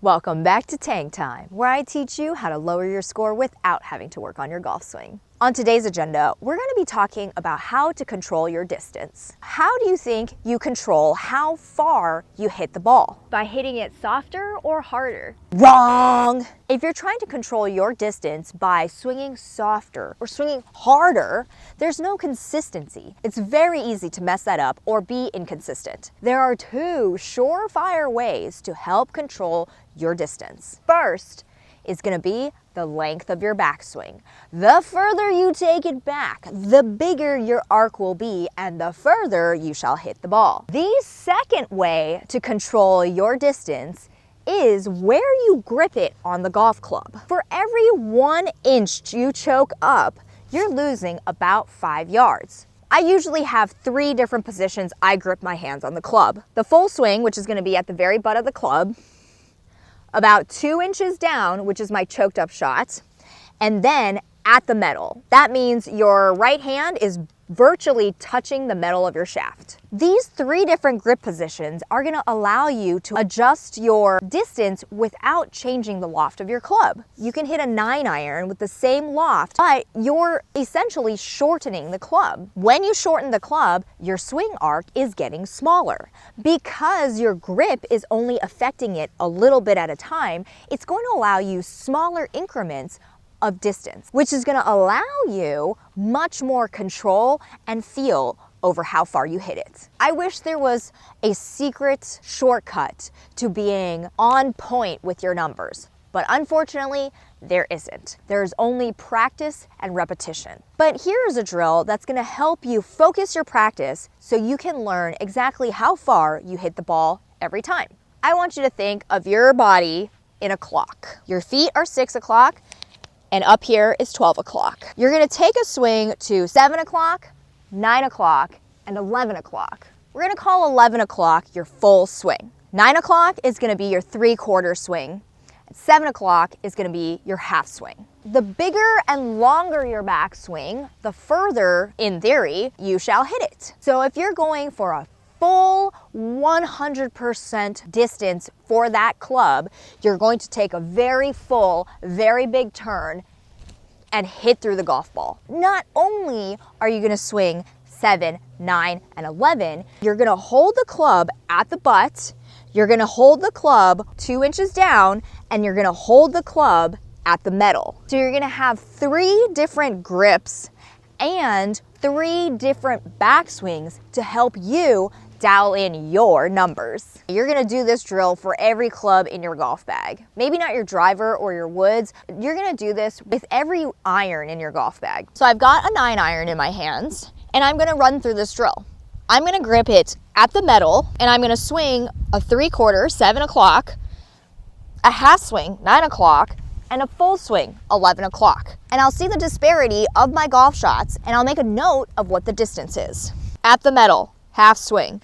Welcome back to Tang Time, where I teach you how to lower your score without having to work on your golf swing. On today's agenda, we're going to be talking about how to control your distance. How do you think you control how far you hit the ball? By hitting it softer or harder? Wrong! If you're trying to control your distance by swinging softer or swinging harder, there's no consistency. It's very easy to mess that up or be inconsistent. There are two surefire ways to help control your distance. First is going to be the length of your backswing. The further you take it back, the bigger your arc will be and the further you shall hit the ball. The second way to control your distance is where you grip it on the golf club. For every 1 inch you choke up, you're losing about 5 yards. I usually have 3 different positions I grip my hands on the club. The full swing, which is going to be at the very butt of the club, about 2 inches down, which is my choked up shot, and then at the metal. That means your right hand is virtually touching the metal of your shaft. These 3 different grip positions are going to allow you to adjust your distance without changing the loft of your club. You can hit a 9-iron with the same loft, but you're essentially shortening the club. When you shorten the club, your swing arc is getting smaller. Because your grip is only affecting it a little bit at a time, it's going to allow you smaller increments of distance, which is going to allow you much more control and feel over how far you hit it. I wish there was a secret shortcut to being on point with your numbers, but unfortunately, there isn't. There's only practice and repetition. But here's a drill that's going to help you focus your practice so you can learn exactly how far you hit the ball every time. I want you to think of your body in a clock. Your feet are 6 o'clock, and up here is 12 o'clock. You're gonna take a swing to 7 o'clock, 9 o'clock, and 11 o'clock. We're gonna call 11 o'clock your full swing. 9 o'clock is gonna be your 3/4 swing. And 7 o'clock is gonna be your half swing. The bigger and longer your backswing, the further, in theory, you shall hit it. So if you're going for a full 100% distance for that club, you're going to take a very full, very big turn and hit through the golf ball. Not only are you going to swing 7, 9, and 11, you're going to hold the club at the butt, you're going to hold the club 2 inches down, and you're going to hold the club at the metal. So you're going to have 3 different grips and 3 different backswings to help you dial in your numbers. You're gonna do this drill for every club in your golf bag. Maybe not your driver or your woods. You're gonna do this with every iron in your golf bag. So I've got a 9-iron in my hands and I'm gonna run through this drill. I'm gonna grip it at the metal and I'm gonna swing a 3/4, 7 o'clock, a half swing, 9 o'clock, and a full swing, 11 o'clock. And I'll see the disparity of my golf shots and I'll make a note of what the distance is. At the metal, half swing.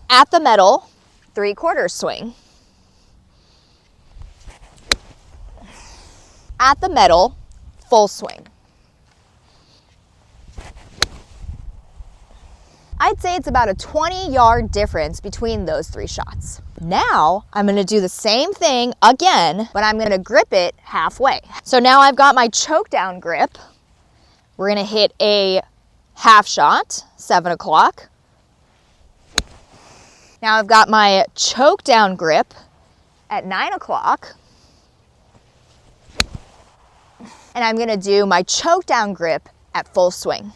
At the metal, 3/4 swing. At the metal, full swing. I'd say it's about a 20-yard difference between those 3 shots. Now, I'm gonna do the same thing again, but I'm gonna grip it halfway. So now I've got my choke down grip. We're gonna hit a half shot, 7 o'clock. Now I've got my choke down grip at 9 o'clock. And I'm gonna do my choke down grip at full swing.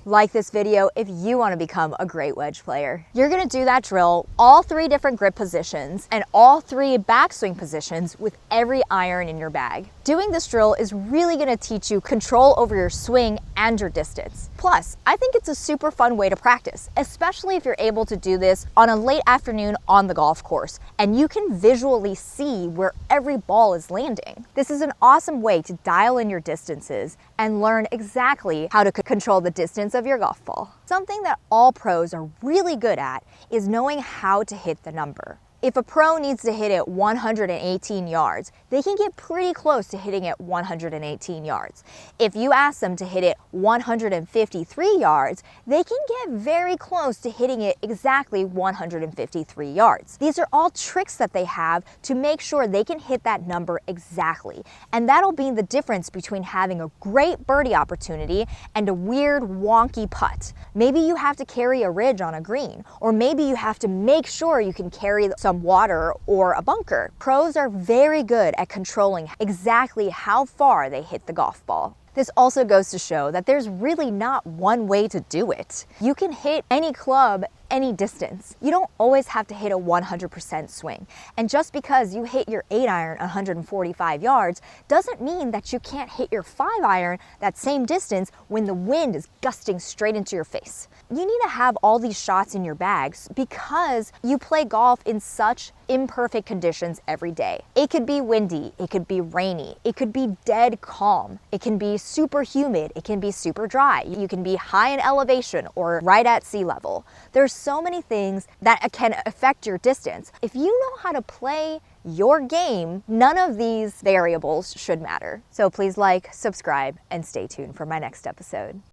Like this video if you want to become a great wedge player. You're going to do that drill, all 3 different grip positions and all 3 backswing positions with every iron in your bag. Doing this drill is really going to teach you control over your swing and your distance. Plus, I think it's a super fun way to practice, especially if you're able to do this on a late afternoon on the golf course and you can visually see where every ball is landing. This is an awesome way to dial in your distances and learn exactly how to control the distance of your golf ball. Something that all pros are really good at is knowing how to hit the number. If a pro needs to hit it 118 yards, they can get pretty close to hitting it 118 yards. If you ask them to hit it 153 yards, they can get very close to hitting it exactly 153 yards. These are all tricks that they have to make sure they can hit that number exactly. And that'll be the difference between having a great birdie opportunity and a weird wonky putt. Maybe you have to carry a ridge on a green, or maybe you have to make sure you can carry some water or a bunker. Pros are very good at controlling exactly how far they hit the golf ball. This also goes to show that there's really not one way to do it. You can hit any club any distance. You don't always have to hit a 100% swing. And just because you hit your 8-iron 145 yards doesn't mean that you can't hit your 5-iron that same distance when the wind is gusting straight into your face. You need to have all these shots in your bags because you play golf in such imperfect conditions every day. It could be windy, it could be rainy, it could be dead calm, it can be super humid, it can be super dry. You can be high in elevation or right at sea level. There's so many things that can affect your distance. If you know how to play your game, none of these variables should matter. So please like, subscribe, and stay tuned for my next episode.